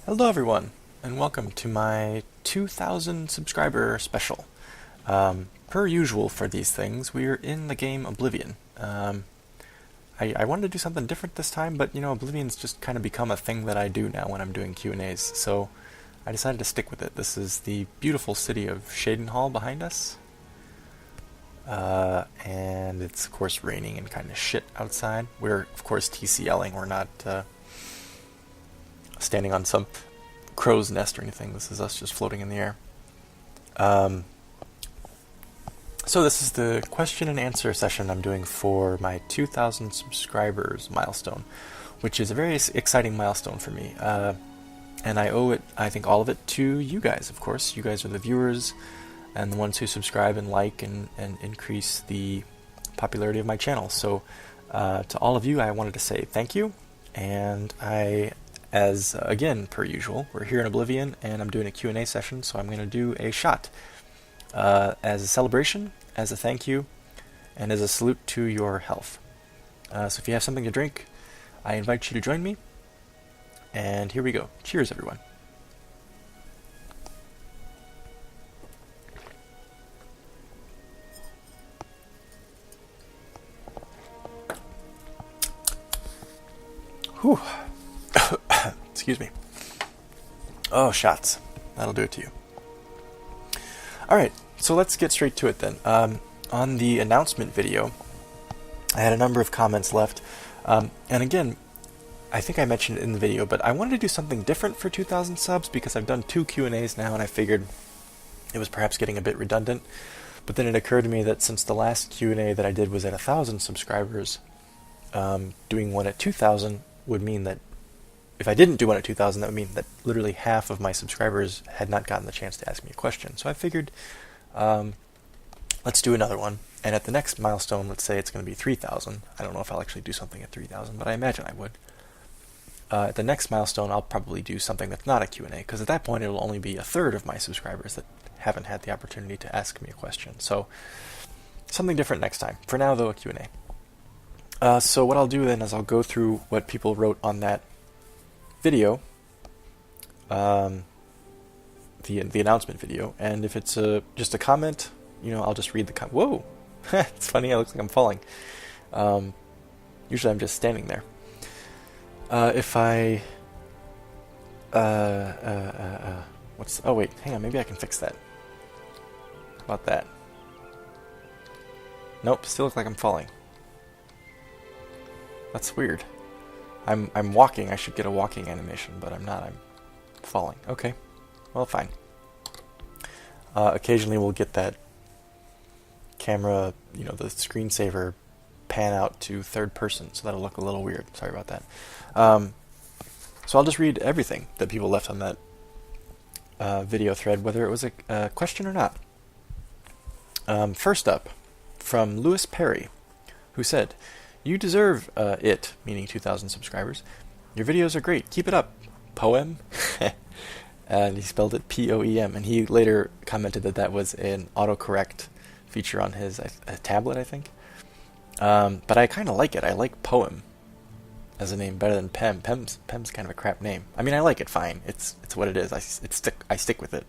Hello everyone, and welcome to my 2000 subscriber special. Per usual for these things, we're in the game Oblivion. I wanted to do something different this time, but Oblivion's just kind of become a thing that I do now when I'm doing Q&As, so I decided to stick with it. This is the beautiful city of Shadenhall behind us. And it's of course raining and kind of shit outside. We're of course TCLing, we're not standing on some crow's nest or anything. This is us just floating in the air. So this is the question and answer session I'm doing for my 2,000 subscribers milestone, which is a very exciting milestone for me. And I owe it, I think all of it, to you guys, of course. You guys are the viewers and the ones who subscribe and like and increase the popularity of my channel. So to all of you, I wanted to say thank you. And as again, per usual, we're here in Oblivion, and I'm doing a Q&A session, so I'm going to do a shot as a celebration, as a thank you, and as a salute to your health. So if you have something to drink, I invite you to join me, and here we go. Cheers, everyone. Whew. Excuse me. Oh, shots. That'll do it to you. Alright, so let's get straight to it then. On the announcement video, I had a number of comments left. And again, I think I mentioned it in the video, but I wanted to do something different for 2,000 subs because I've done 2 Q&As now, and I figured it was perhaps getting a bit redundant. But then it occurred to me that since the last Q&A that I did was at 1,000 subscribers, doing one at 2,000 would mean that if I didn't do one at 2,000, that would mean that literally half of my subscribers had not gotten the chance to ask me a question. So I figured, let's do another one. And at the next milestone, let's say it's going to be 3,000. I don't know if I'll actually do something at 3,000, but I imagine I would. At the next milestone, I'll probably do something that's not a Q&A, because at that point, it'll only be a third of my subscribers that haven't had the opportunity to ask me a question. So something different next time. For now, though, a Q&A. So what I'll do then is I'll go through what people wrote on that video, the announcement video, and if it's just a comment, I'll just read the comment. Whoa, it's funny. It looks like I'm falling. Usually I'm just standing there. If I oh wait, hang on. Maybe I can fix that. How about that? Nope, still looks like I'm falling. That's weird. I'm walking. I should get a walking animation, but I'm not. I'm falling. Okay. Well, fine. Occasionally we'll get that camera, the screensaver pan out to third person, so that'll look a little weird. Sorry about that. So I'll just read everything that people left on that video thread, whether it was a question or not. First up, from Lewis Perry, who said, "You deserve it," meaning 2,000 subscribers. "Your videos are great. Keep it up. Poem." And he spelled it P-O-E-M. And he later commented that that was an autocorrect feature on his tablet, I think. But I kind of like it. I like Poem as a name better than Pem. Pem's kind of a crap name. I mean, I like it fine. It's what it is. I stick with it.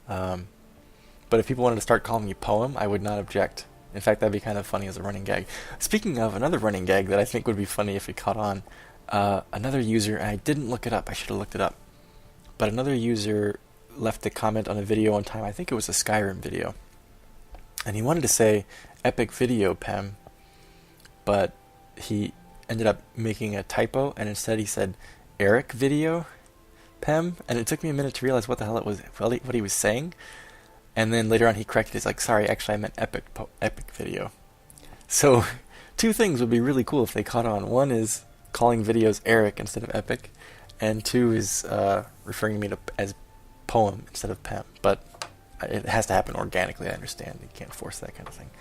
But if people wanted to start calling me Poem, I would not object. In fact, that'd be kind of funny as a running gag. Speaking of another running gag that I think would be funny if it caught on, another user, and I didn't look it up, I should have looked it up, but another user left a comment on a video one time, I think it was a Skyrim video, and he wanted to say, "Epic video, Pem," but he ended up making a typo, and instead he said, "Eric video, Pem," and it took me a minute to realize what the hell it was, what he was saying. And then later on he corrected it. He's like, "Sorry, actually I meant epic video." So 2 things would be really cool if they caught on. One is calling videos Eric instead of epic, and 2 is referring to me as Poem instead of Pem. But it has to happen organically, I understand. You can't force that kind of thing.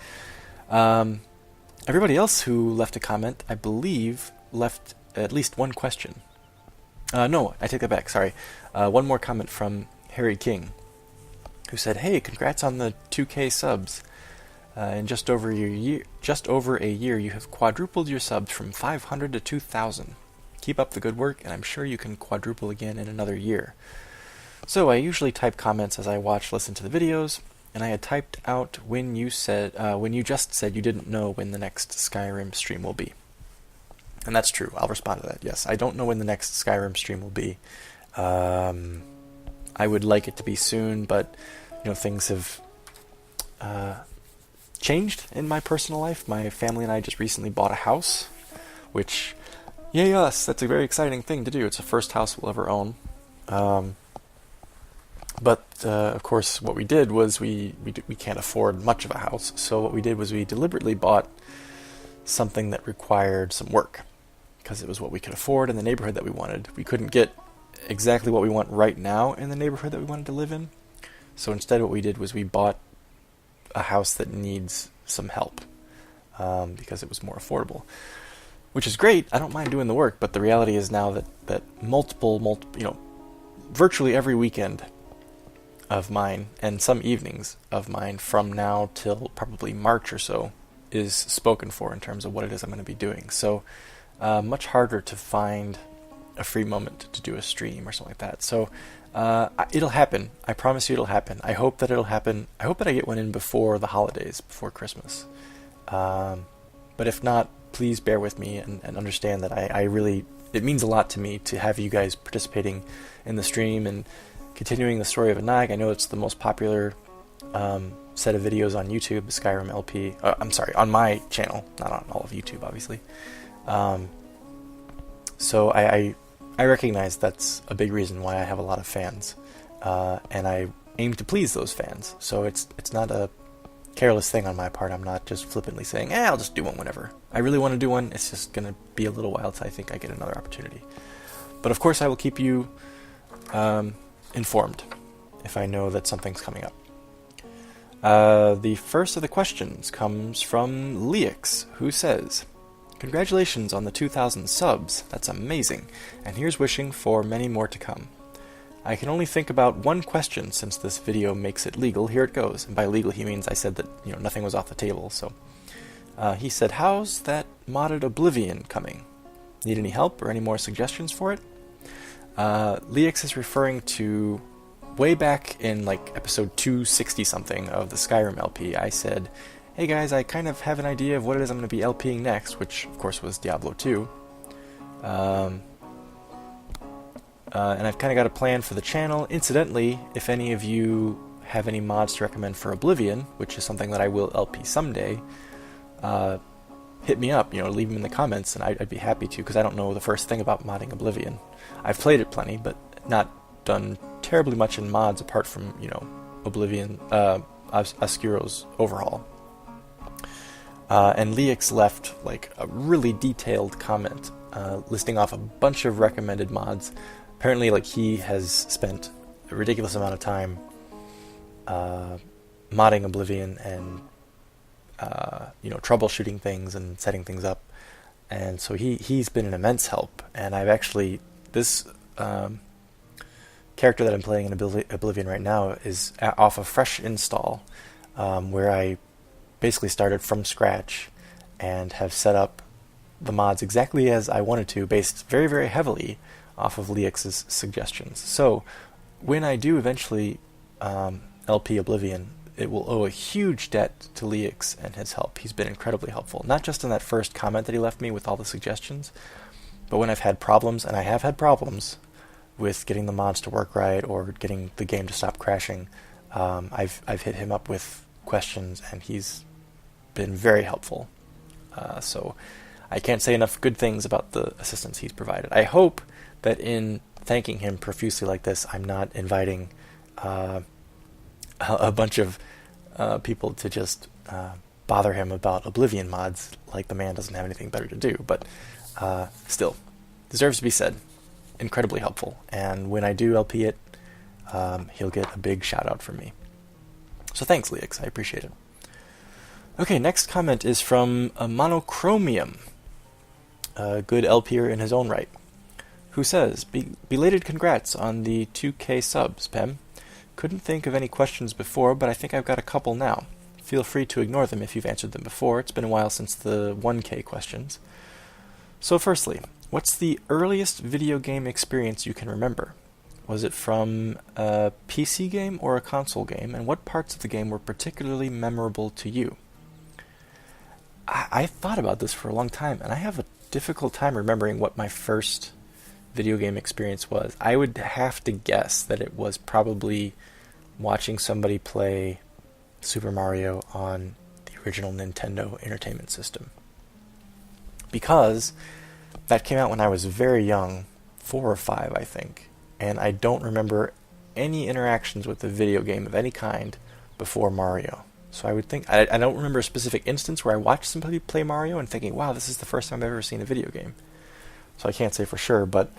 Everybody else who left a comment, I believe, left at least one question. No, I take that back, sorry. One more comment from Harry King, who said, "Hey, congrats on the 2K subs. In just over a year, you have quadrupled your subs from 500 to 2,000. Keep up the good work, and I'm sure you can quadruple again in another year. So I usually type comments as I listen to the videos, and I had typed out when you just said you didn't know when the next Skyrim stream will be. And that's true. I'll respond to that. Yes, I don't know when the next Skyrim stream will be. I would like it to be soon, but things have changed in my personal life. My family and I just recently bought a house, which, yay us, that's a very exciting thing to do. It's the first house we'll ever own. But of course, what we did was we can't afford much of a house. So what we did was we deliberately bought something that required some work, because it was what we could afford in the neighborhood that we wanted. We couldn't get exactly what we want right now in the neighborhood that we wanted to live in. So instead what we did was we bought a house that needs some help, because it was more affordable. Which is great. I don't mind doing the work, but the reality is now that virtually every weekend of mine, and some evenings of mine from now till probably March or so, is spoken for in terms of what it is I'm going to be doing. So much harder to find a free moment to do a stream or something like that. So it'll happen. I promise you it'll happen. I hope that it'll happen. I hope that I get one in before the holidays, before Christmas. But if not, please bear with me and understand that I really, it means a lot to me to have you guys participating in the stream and continuing the story of Anag. I know it's the most popular set of videos on YouTube, Skyrim LP. On my channel, not on all of YouTube, obviously. So I recognize that's a big reason why I have a lot of fans, and I aim to please those fans. So it's not a careless thing on my part. I'm not just flippantly saying, I'll just do one whenever. I really want to do one. It's just going to be a little while till I think I get another opportunity. But of course I will keep you informed if I know that something's coming up. The first of the questions comes from Leix, who says, "Congratulations on the 2,000 subs. That's amazing. And here's wishing for many more to come. I can only think about one question since this video makes it legal. Here it goes." And by legal he means I said that nothing was off the table. So he said, "How's that modded Oblivion coming? Need any help or any more suggestions for it?" Leix is referring to way back in episode 260 something of the Skyrim LP. I said, hey guys, I kind of have an idea of what it is I'm going to be LPing next, which of course was Diablo 2. And I've kind of got a plan for the channel. Incidentally, if any of you have any mods to recommend for Oblivion, which is something that I will LP someday, hit me up, leave them in the comments, and I'd be happy to, because I don't know the first thing about modding Oblivion. I've played it plenty, but not done terribly much in mods apart from, Oblivion, Oscuro's overhaul. And Leix left a really detailed comment listing off a bunch of recommended mods. Apparently he has spent a ridiculous amount of time modding Oblivion and troubleshooting things and setting things up, and so he's been an immense help. And I've actually, this character that I'm playing in Oblivion right now is off a fresh install, where I basically started from scratch and have set up the mods exactly as I wanted to, based very, very heavily off of Leix's suggestions. So when I do eventually LP Oblivion, it will owe a huge debt to Leix and his help. He's been incredibly helpful, not just in that first comment that he left me with all the suggestions, but when I've had problems, and I have had problems with getting the mods to work right or getting the game to stop crashing, I've hit him up with questions, and he's been very helpful. So I can't say enough good things about the assistance he's provided. I hope that in thanking him profusely like this, I'm not inviting a bunch of people to just bother him about Oblivion mods, like the man doesn't have anything better to do. But still, deserves to be said. Incredibly helpful. And when I do LP it, he'll get a big shout out from me. So thanks, Leix. I appreciate it. Okay, next comment is from Monochromium, a good LPer in his own right, who says, belated congrats on the 2K subs, Pem. Couldn't think of any questions before, but I think I've got a couple now. Feel free to ignore them if you've answered them before. It's been a while since the 1K questions. So firstly, What's the earliest video game experience you can remember? Was it from a PC game or a console game? And what parts of the game were particularly memorable to you? I thought about this for a long time, and I have a difficult time remembering what my first video game experience was. I would have to guess that it was probably watching somebody play Super Mario on the original Nintendo Entertainment System. Because that came out when I was very young, 4 or 5, I think, and I don't remember any interactions with a video game of any kind before Mario. So I would think, I don't remember a specific instance where I watched somebody play Mario and thinking, wow, this is the first time I've ever seen a video game. So I can't say for sure, but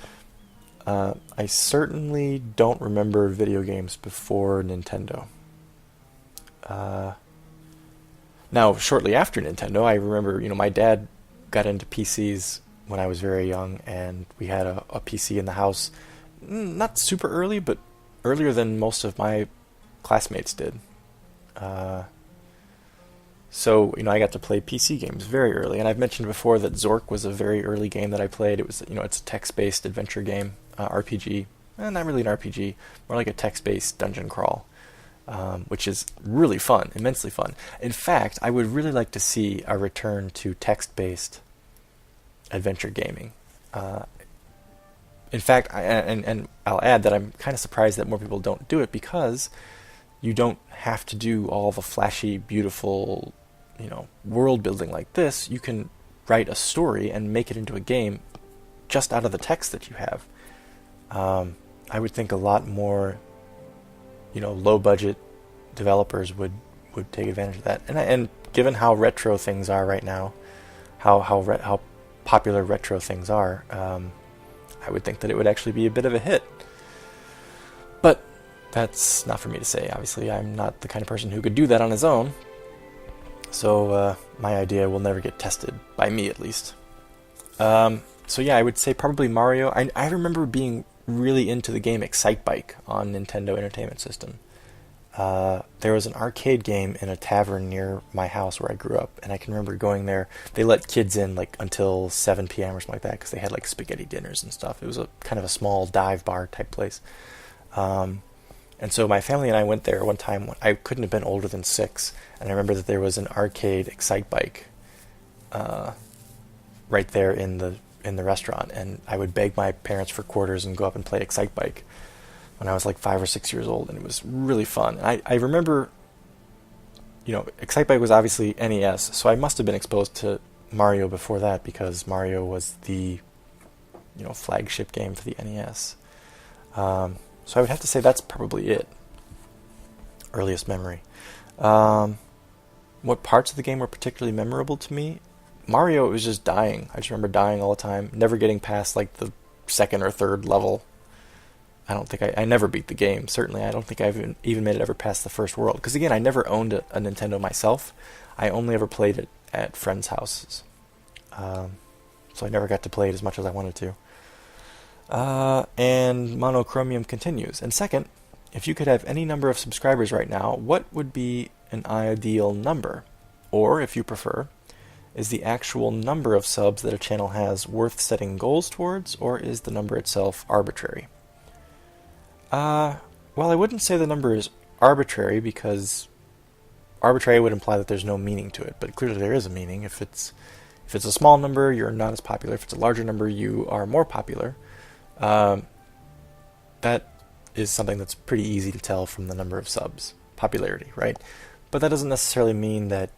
I certainly don't remember video games before Nintendo. Now, shortly after Nintendo, I remember, my dad got into PCs when I was very young, and we had a PC in the house, not super early, but earlier than most of my classmates did. So, I got to play PC games very early, and I've mentioned before that Zork was a very early game that I played. It was, it's a text-based adventure game, RPG. Not really an RPG, more like a text-based dungeon crawl, which is really fun, immensely fun. In fact, I would really like to see a return to text-based adventure gaming. In fact, and I'll add that I'm kind of surprised that more people don't do it, because you don't have to do all the flashy, beautiful, world building like this. You can write a story and make it into a game just out of the text that you have. I would think a lot more, low budget developers would take advantage of that. And given how retro things are right now, how popular retro things are, I would think that it would actually be a bit of a hit. But that's not for me to say. Obviously, I'm not the kind of person who could do that on his own. So my idea will never get tested, by me at least. So yeah, I would say probably Mario. I remember being really into the game Excitebike on Nintendo Entertainment System. There was an arcade game in a tavern near my house where I grew up, and I can remember going there. They let kids in until 7 p.m. or something like that, because they had spaghetti dinners and stuff. It was a kind of a small dive bar type place. And so my family and I went there one time. I couldn't have been older than 6, and I remember that there was an arcade Excitebike right there in the restaurant, and I would beg my parents for quarters and go up and play Excitebike when I was 5 or 6 years old, and it was really fun. And I remember, Excitebike was obviously NES, so I must have been exposed to Mario before that, because Mario was the flagship game for the NES. So I would have to say that's probably it. Earliest memory. What parts of the game were particularly memorable to me? Mario, it was just dying. I just remember dying all the time, never getting past the second or third level. I don't think I never beat the game. Certainly, I don't think I've even made it ever past the first world. Because again, I never owned a Nintendo myself. I only ever played it at friends' houses. So I never got to play it as much as I wanted to. And Monochromium continues. And second, if you could have any number of subscribers right now, what would be an ideal number? Or, if you prefer, is the actual number of subs that a channel has worth setting goals towards, or is the number itself arbitrary? Well, I wouldn't say the number is arbitrary, because arbitrary would imply that there's no meaning to it, but clearly there is a meaning. If it's a small number, you're not as popular. If it's a larger number, you are more popular. That is something that's pretty easy to tell from the number of subs. Popularity, right? But that doesn't necessarily mean that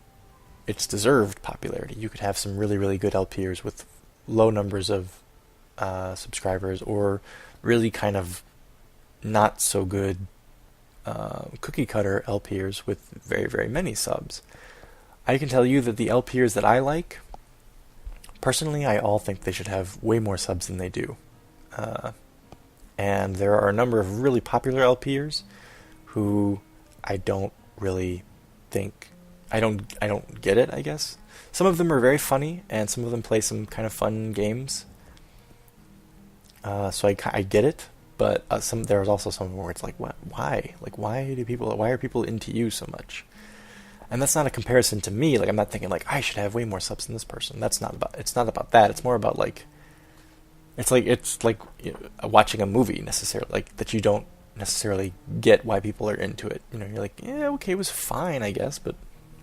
it's deserved popularity. You could have some really, really good LPers with low numbers of subscribers, or really kind of not so good cookie cutter LPers with very, very many subs. I can tell you that the LPers that I like, personally, I all think they should have way more subs than they do. And there are a number of really popular LPers who I don't really think, I don't get it, I guess. Some of them are very funny, and some of them play some kind of fun games. So I get it, but there's also some where it's what, why? Why are people into you so much? And that's not a comparison to me. I'm not thinking I should have way more subs than this person. It's not about that. It's more about it's like watching a movie necessarily, like that you don't necessarily get why people are into it. You know, you're like, yeah, okay, it was fine, I guess, but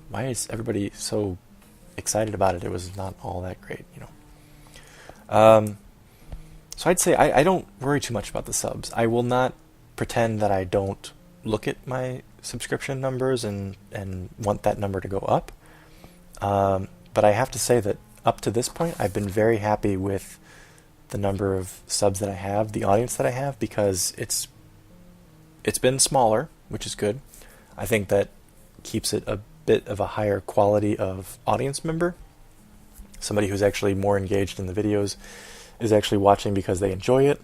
why is everybody so excited about it? It was not all that great, you know. So I'd say I don't worry too much about the subs. I will not pretend that I don't look at my subscription numbers and want that number to go up. But I have to say that up to this point, I've been very happy with the number of subs that I have, the audience that I have, because it's been smaller, which is good. I think that keeps it a bit of a higher quality of audience member. Somebody who's actually more engaged in the videos is actually watching because they enjoy it,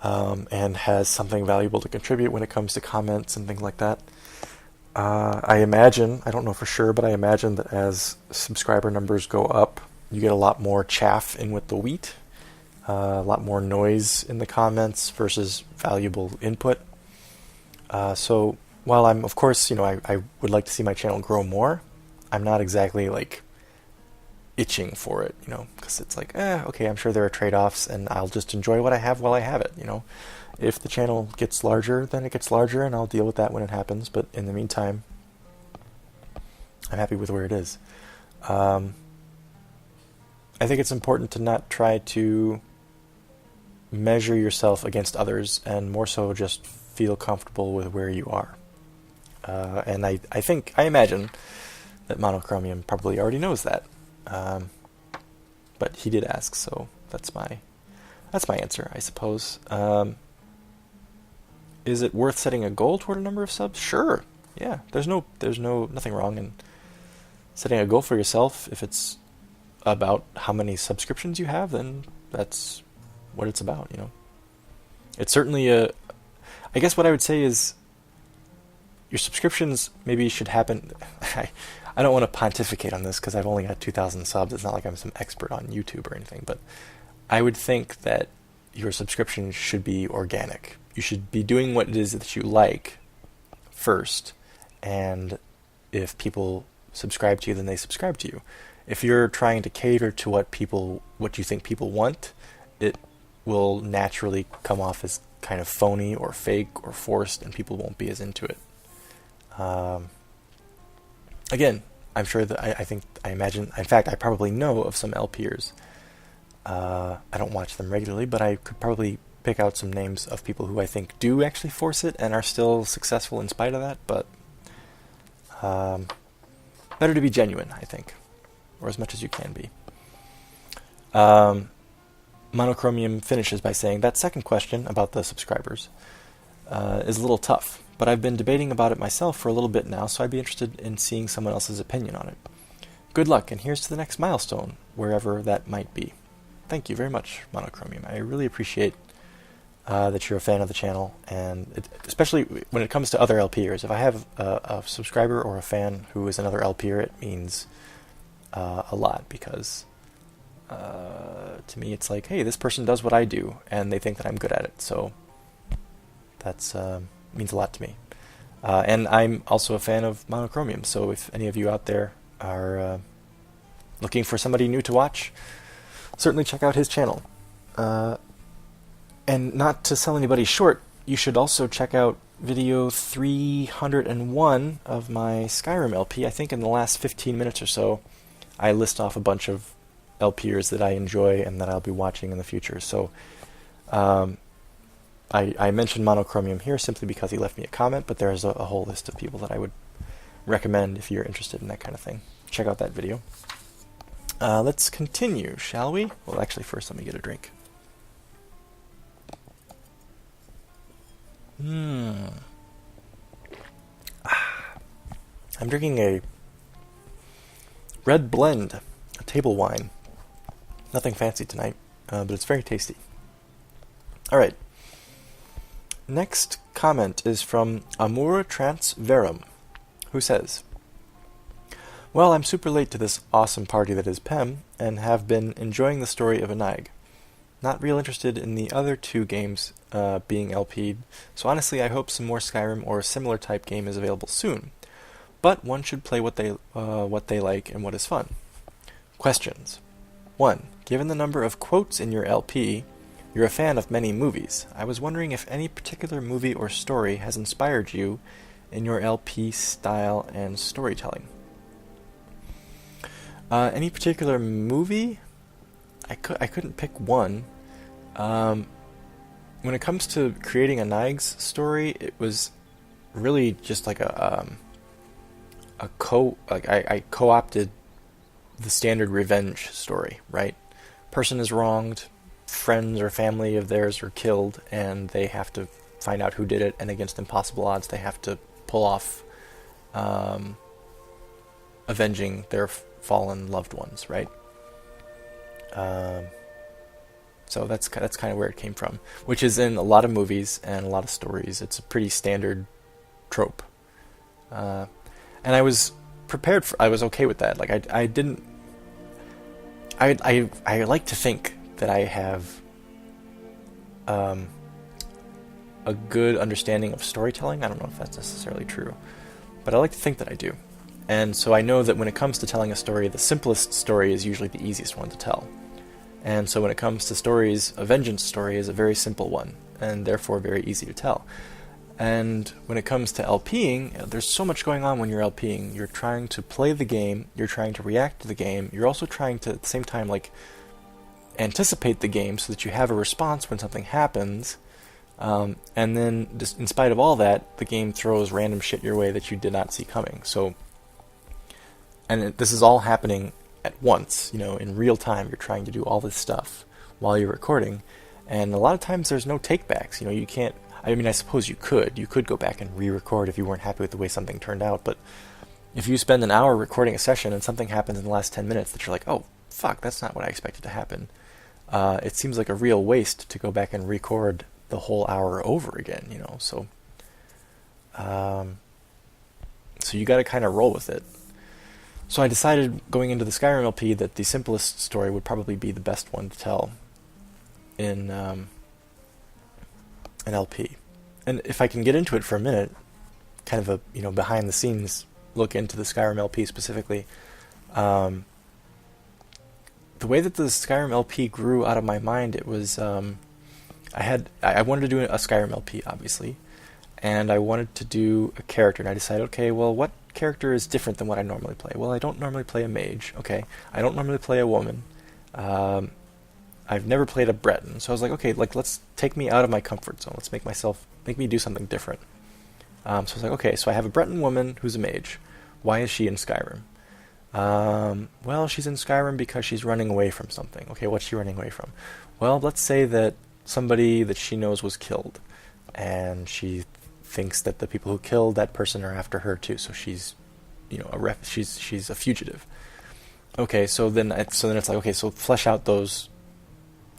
and has something valuable to contribute when it comes to comments and things like that. I imagine, I don't know for sure, but I imagine that as subscriber numbers go up, you get a lot more chaff in with the wheat, a lot more noise in the comments versus valuable input. So while I'm, of course, you know, I would like to see my channel grow more, I'm not exactly like itching for it, you know, because it's like, okay, I'm sure there are trade-offs, and I'll just enjoy what I have while I have it, you know. If the channel gets larger, then it gets larger, and I'll deal with that when it happens, but in the meantime, I'm happy with where it is. I think it's important to not try to measure yourself against others, and more so just feel comfortable with where you are. And I imagine that Monochromium probably already knows that. But he did ask, so that's my answer, I suppose. Is it worth setting a goal toward a number of subs? Sure. Yeah. There's nothing wrong in setting a goal for yourself. If it's about how many subscriptions you have, then that's what it's about, you know. It's certainly I guess what I would say is your subscriptions maybe should happen. I don't want to pontificate on this because I've only got 2,000 subs. It's not like I'm some expert on YouTube or anything, but I would think that your subscription should be organic. You should be doing what it is that you like first, and if people subscribe to you, then they subscribe to you. If you're trying to cater to what you think people want, it will naturally come off as kind of phony or fake or forced, and people won't be as into it. Again, I'm sure that I imagine, in fact, I probably know of some LPers. I don't watch them regularly, but I could probably pick out some names of people who I think do actually force it and are still successful in spite of that, but better to be genuine, I think, or as much as you can be. Monochromium finishes by saying, that second question about the subscribers is a little tough, but I've been debating about it myself for a little bit now, so I'd be interested in seeing someone else's opinion on it. Good luck, and here's to the next milestone, wherever that might be. Thank you very much, Monochromium. I really appreciate that you're a fan of the channel, and especially when it comes to other LPers. If I have a subscriber or a fan who is another LPer, it means a lot, because to me it's like, hey, this person does what I do, and they think that I'm good at it, so that's means a lot to me. And I'm also a fan of Monochromium, so if any of you out there are looking for somebody new to watch, certainly check out his channel. And not to sell anybody short, you should also check out video 301 of my Skyrim LP. I think in the last 15 minutes or so, I list off a bunch of LPers that I enjoy and that I'll be watching in the future. So I mentioned Monochromium here simply because he left me a comment, but there's a whole list of people that I would recommend if you're interested in that kind of thing. Check out that video. Let's continue, shall we? Well, actually, first let me get a drink. I'm drinking a red blend, a table wine. Nothing fancy tonight, but it's very tasty. Alright. Next comment is from Amor Trans Verum, who says, well, I'm super late to this awesome party that is PEM, and have been enjoying the story of Anag. Not real interested in the other two games being LP'd, so honestly I hope some more Skyrim or a similar type game is available soon. But one should play what they like and what is fun. Questions. 1. Given the number of quotes in your LP, You're a fan of many movies. I was wondering if any particular movie or story has inspired you in your LP style and storytelling. Any particular movie? I couldn't pick one. When it comes to creating a Nig's story, it was really just like I co-opted the standard revenge story, right? Person is wronged, friends or family of theirs are killed, and they have to find out who did it, and against impossible odds they have to pull off avenging their fallen loved ones, right? So that's kind of where it came from, which is in a lot of movies and a lot of stories. It's a pretty standard trope, and I was prepared for. I was okay with that. Like I didn't. I like to think that I have a good understanding of storytelling. I don't know if that's necessarily true, but I like to think that I do. And so I know that when it comes to telling a story, the simplest story is usually the easiest one to tell. And so when it comes to stories, a vengeance story is a very simple one, and therefore very easy to tell. And when it comes to LPing, there's so much going on when you're LPing. You're trying to play the game, you're trying to react to the game, you're also trying to, at the same time, like, anticipate the game so that you have a response when something happens. And then, just in spite of all that, the game throws random shit your way that you did not see coming. So, and this is all happening at once, in real time. You're trying to do all this stuff while you're recording, and a lot of times there's no takebacks. You can't. I mean, I suppose you could go back and re-record if you weren't happy with the way something turned out. But if you spend an hour recording a session and something happens in the last 10 minutes that you're like, oh fuck, that's not what I expected to happen, it seems like a real waste to go back and record the whole hour over again. So you got to kind of roll with it. So I decided going into the Skyrim LP that the simplest story would probably be the best one to tell in an LP. And if I can get into it for a minute, kind of a behind the scenes look into the Skyrim LP specifically, the way that the Skyrim LP grew out of my mind, it was I wanted to do a Skyrim LP, obviously, and I wanted to do a character, and I decided, okay, well, what character is different than what I normally play? Well, I don't normally play a mage. Okay, I don't normally play a woman. I've never played a Breton, so I was like, okay, let's take me out of my comfort zone. Let's make me do something different. So I was like, okay, so I have a Breton woman who's a mage. Why is she in Skyrim? Well, she's in Skyrim because she's running away from something. Okay, what's she running away from? Well, let's say that somebody that she knows was killed, and she thinks that the people who killed that person are after her too. So she's, she's a fugitive. Okay, so then it's like, okay, so flesh out those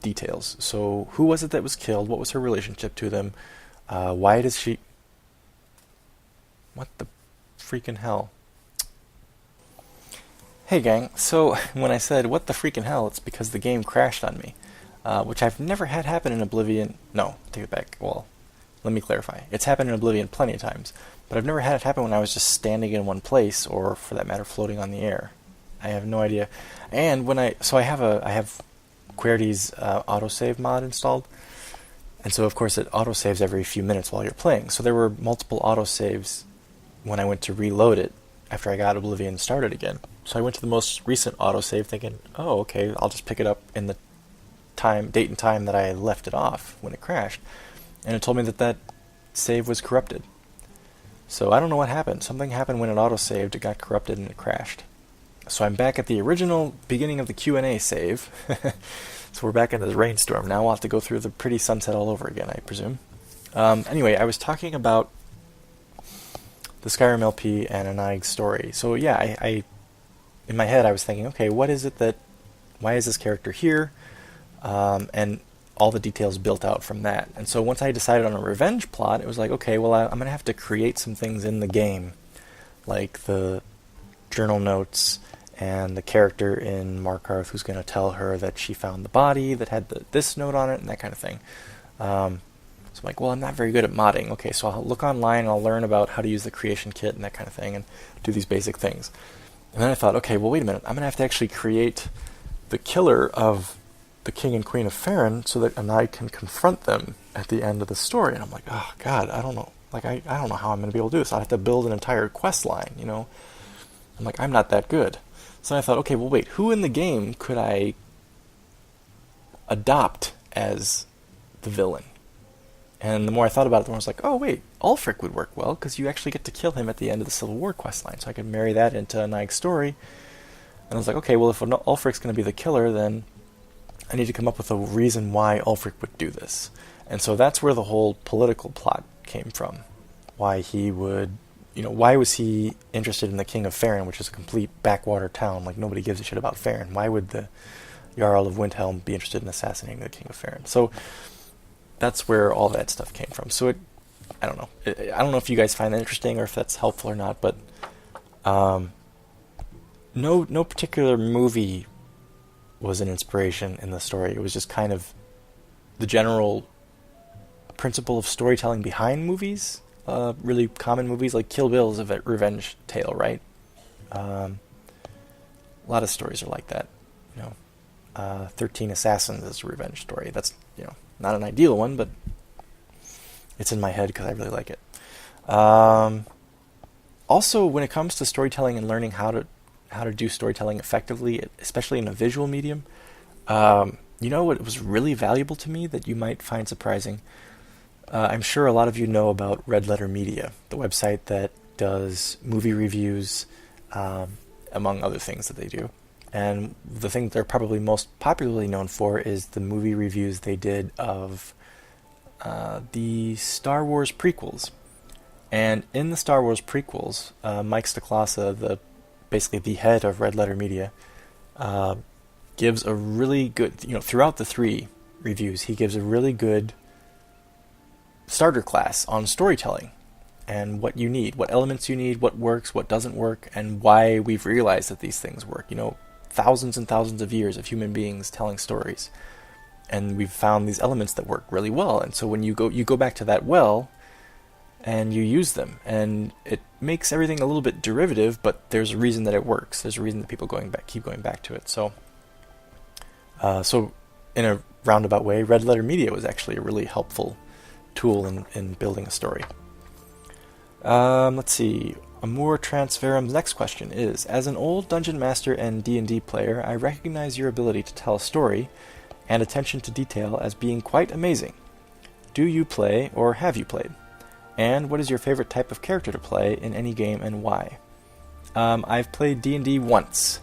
details. So who was it that was killed? What was her relationship to them? Why does she? What the freaking hell? Hey gang, so when I said what the freaking hell, it's because the game crashed on me, which I've never had happen in Oblivion. No, take it back. Well, let me clarify. It's happened in Oblivion plenty of times, but I've never had it happen when I was just standing in one place, or for that matter, floating on the air. I have no idea. And when I have QWERTY's autosave mod installed, and so of course it autosaves every few minutes while you're playing. So there were multiple autosaves when I went to reload it after I got Oblivion started again. So I went to the most recent autosave thinking, oh, okay, I'll just pick it up in the date and time that I left it off when it crashed. And it told me that save was corrupted. So I don't know what happened. Something happened when it autosaved, it got corrupted, and it crashed. So I'm back at the original beginning of the Q&A save. So we're back into the rainstorm. Now we'll have to go through the pretty sunset all over again, I presume. Anyway, I was talking about the Skyrim LP and a Naig story. So yeah, I in my head I was thinking, okay, why is this character here? And all the details built out from that. And so once I decided on a revenge plot, it was like, okay, well, I'm going to have to create some things in the game, like the journal notes and the character in Markarth who's going to tell her that she found the body that had this note on it and that kind of thing. So I'm like, well, I'm not very good at modding. Okay, so I'll look online and I'll learn about how to use the creation kit and that kind of thing and do these basic things. And then I thought, okay, well, wait a minute. I'm going to have to actually create the killer of the king and queen of Farron so that a knight can confront them at the end of the story. And I'm like, oh God, I don't know. Like, I don't know how I'm going to be able to do this. I have to build an entire quest line, you know. I'm like, I'm not that good. So I thought, okay, well, wait, who in the game could I adopt as the villain? And the more I thought about it, the more I was like, oh, wait, Ulfric would work well, because you actually get to kill him at the end of the Civil War questline. So I could marry that into a Nike's story. And I was like, okay, well, if Ulfric's going to be the killer, then I need to come up with a reason why Ulfric would do this. And so that's where the whole political plot came from. Why he would, why was he interested in the King of Farron, which is a complete backwater town, like nobody gives a shit about Farron. Why would the Jarl of Windhelm be interested in assassinating the King of Farron? So that's where all that stuff came from. So I don't know. I don't know if you guys find that interesting or if that's helpful or not, but no particular movie was an inspiration in the story. It was just kind of the general principle of storytelling behind movies. Really common movies like Kill Bill is a revenge tale, right? A lot of stories are like that. 13 Assassins is a revenge story. That's not an ideal one, but it's in my head because I really like it. Also, when it comes to storytelling and learning how to do storytelling effectively, especially in a visual medium, what was really valuable to me that you might find surprising. I'm sure a lot of you know about Red Letter Media, the website that does movie reviews, among other things that they do. And the thing they're probably most popularly known for is the movie reviews they did of the Star Wars prequels. And in the Star Wars prequels, Mike Stacklasa, basically the head of Red Letter Media, gives a really good, throughout the 3 reviews, he gives a really good starter class on storytelling and what you need, what elements you need, what works, what doesn't work, and why we've realized that these things work. Thousands and thousands of years of human beings telling stories, and we've found these elements that work really well. And so when you go back to that well and you use them, and it makes everything a little bit derivative, but there's a reason that it works. There's a reason that people keep going back to it. So in a roundabout way, Red Letter Media was actually a really helpful tool in building a story. Let's see. Amor Transferum's next question is, as an old Dungeon Master and D&D player, I recognize your ability to tell a story and attention to detail as being quite amazing. Do you play, or have you played? And what is your favorite type of character to play in any game, and why? I've played D&D once,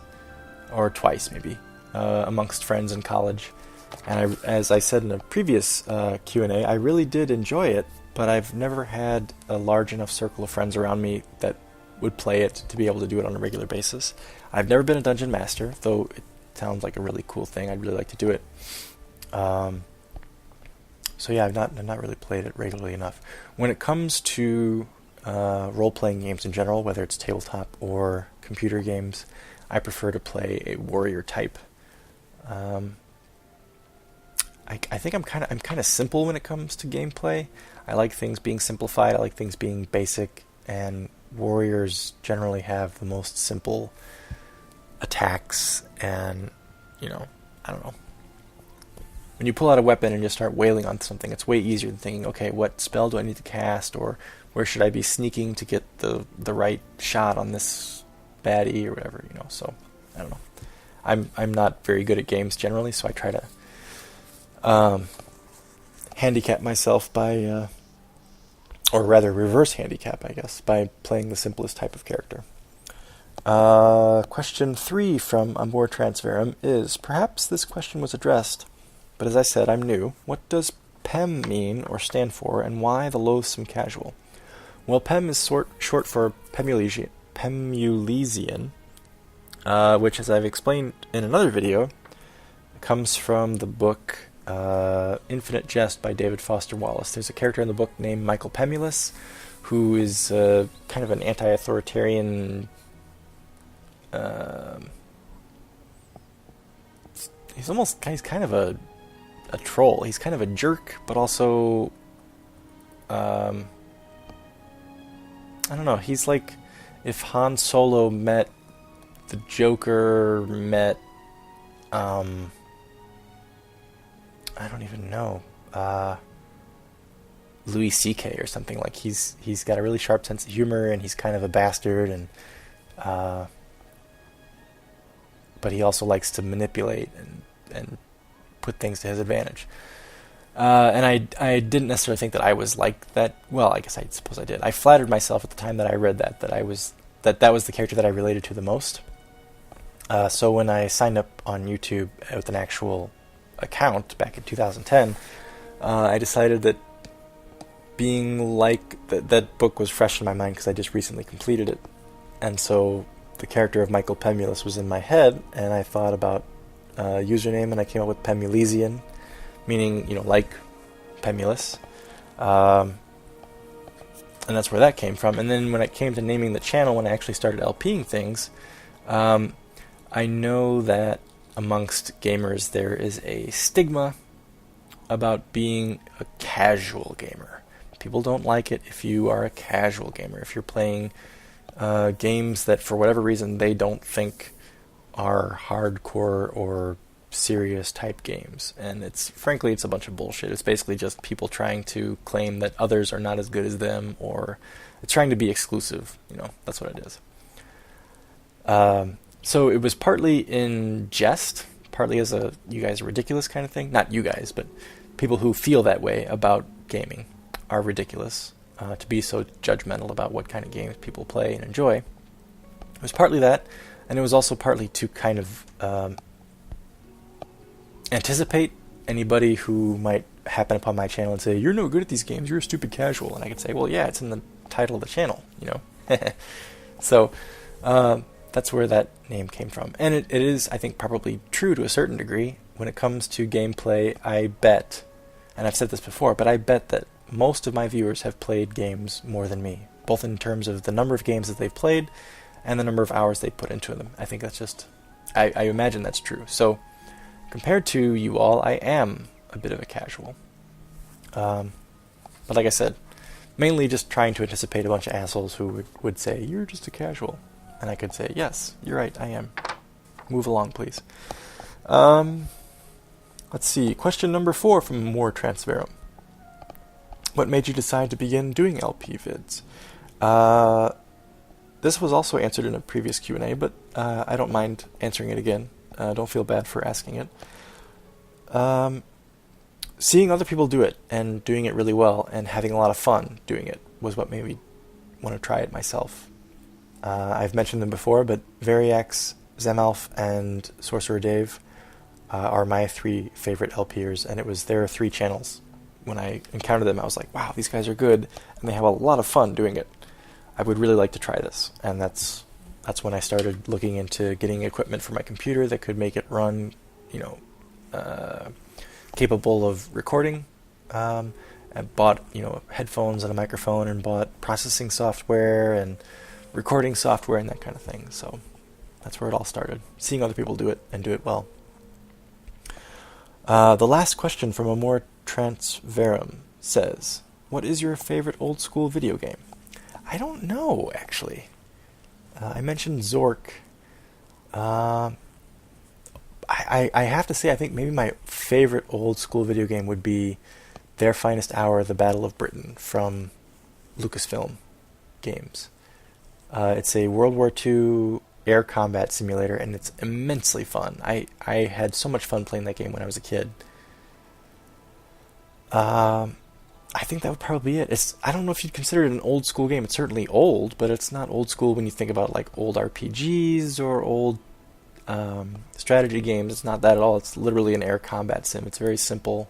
or twice maybe, amongst friends in college. And as I said in a previous Q&A, I really did enjoy it, but I've never had a large enough circle of friends around me that would play it to be able to do it on a regular basis. I've never been a dungeon master, though it sounds like a really cool thing. I'd really like to do it. So yeah, I've not really played it regularly enough. When it comes to role-playing games in general, whether it's tabletop or computer games, I prefer to play a warrior type. I think I'm kind of simple when it comes to gameplay. I like things being simplified. I like things being basic, and warriors generally have the most simple attacks. And I don't know. When you pull out a weapon and just start wailing on something, it's way easier than thinking, okay, what spell do I need to cast, or where should I be sneaking to get the right shot on this baddie or whatever. So I don't know. I'm not very good at games generally, so I try to handicap myself by, or rather reverse handicap, I guess, by playing the simplest type of character. Question 3 from Amor Transferum is, perhaps this question was addressed, but as I said, I'm new. What does PEM mean or stand for, and why the loathsome casual? Well, PEM is short for Pemulesian, which, as I've explained in another video, comes from the book Infinite Jest by David Foster Wallace. There's a character in the book named Michael Pemulus, who is kind of an anti-authoritarian. He's kind of a troll. He's kind of a jerk, but also I don't know. He's like if Han Solo met the Joker, met I don't even know, Louis C.K. or something. Like he's got a really sharp sense of humor, and he's kind of a bastard, and but he also likes to manipulate and put things to his advantage. And I didn't necessarily think that I was like that. Well, I guess I suppose I did. I flattered myself at the time that I read that that was the character that I related to the most. So when I signed up on YouTube with an actual account back in 2010, I decided that being like that book was fresh in my mind because I just recently completed it, and so the character of Michael Pemulus was in my head, and I thought about a username, and I came up with Pemulesian, meaning, like Pemulus, and that's where that came from. And then when it came to naming the channel, when I actually started LPing things, I know that amongst gamers there is a stigma about being a casual gamer. People don't like it if you are a casual gamer, if you're playing games that for whatever reason they don't think are hardcore or serious type games. And frankly it's a bunch of bullshit. It's basically just people trying to claim that others are not as good as them, or it's trying to be exclusive. That's what it is. So it was partly in jest, partly as a you guys are ridiculous kind of thing. Not you guys, but people who feel that way about gaming are ridiculous, to be so judgmental about what kind of games people play and enjoy. It was partly that, and it was also partly to kind of anticipate anybody who might happen upon my channel and say, "You're no good at these games, you're a stupid casual." And I could say, well, yeah, it's in the title of the channel, So that's where that name came from. And it is, I think, probably true to a certain degree. When it comes to gameplay, I bet, and I've said this before, but I bet that most of my viewers have played games more than me, both in terms of the number of games that they've played and the number of hours they put into them. I think that's just, I imagine that's true. So compared to you all, I am a bit of a casual. But like I said, mainly just trying to anticipate a bunch of assholes who would say, "You're just a casual." And I could say, "Yes, you're right, I am. Move along, please." Let's see. Question number 4 from More Transverum. What made you decide to begin doing LP vids? This was also answered in a previous Q&A, but I don't mind answering it again. Don't feel bad for asking it. Seeing other people do it and doing it really well and having a lot of fun doing it was what made me want to try it myself. I've mentioned them before, but Variax, Zemalf, and Sorcerer Dave are my 3 favorite LPers, and it was their 3 channels. When I encountered them, I was like, wow, these guys are good, and they have a lot of fun doing it. I would really like to try this, and that's when I started looking into getting equipment for my computer that could make it run, capable of recording. I bought, headphones and a microphone, and bought processing software and recording software and that kind of thing. So that's where it all started, seeing other people do it and do it well. The last question from Amor Transverum says, what is your favorite old school video game? I don't know, actually. I mentioned Zork. I have to say, I think maybe my favorite old school video game would be Their Finest Hour, The Battle of Britain from Lucasfilm Games. It's a World War II air combat simulator, and it's immensely fun. I had so much fun playing that game when I was a kid. I think that would probably be it. I don't know if you'd consider it an old school game. It's certainly old, but it's not old school when you think about like old RPGs or old strategy games. It's not that at all. It's literally an air combat sim. It's very simple.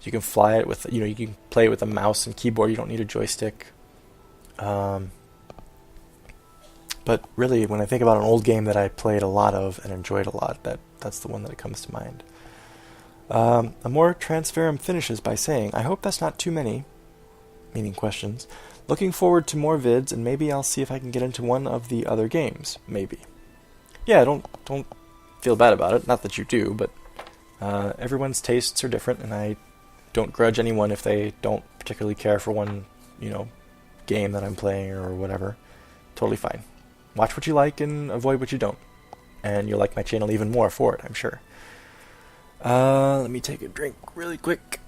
You can fly it with, you can play it with a mouse and keyboard. You don't need a joystick. But really, when I think about an old game that I played a lot of and enjoyed a lot, that's the one that comes to mind. Amor Transferum finishes by saying, I hope that's not too many, meaning questions. Looking forward to more vids, and maybe I'll see if I can get into one of the other games. Maybe. Yeah, don't feel bad about it. Not that you do, but everyone's tastes are different, and I don't grudge anyone if they don't particularly care for one, game that I'm playing or whatever. Totally fine. Watch what you like and avoid what you don't. And you'll like my channel even more for it, I'm sure. Let me take a drink really quick.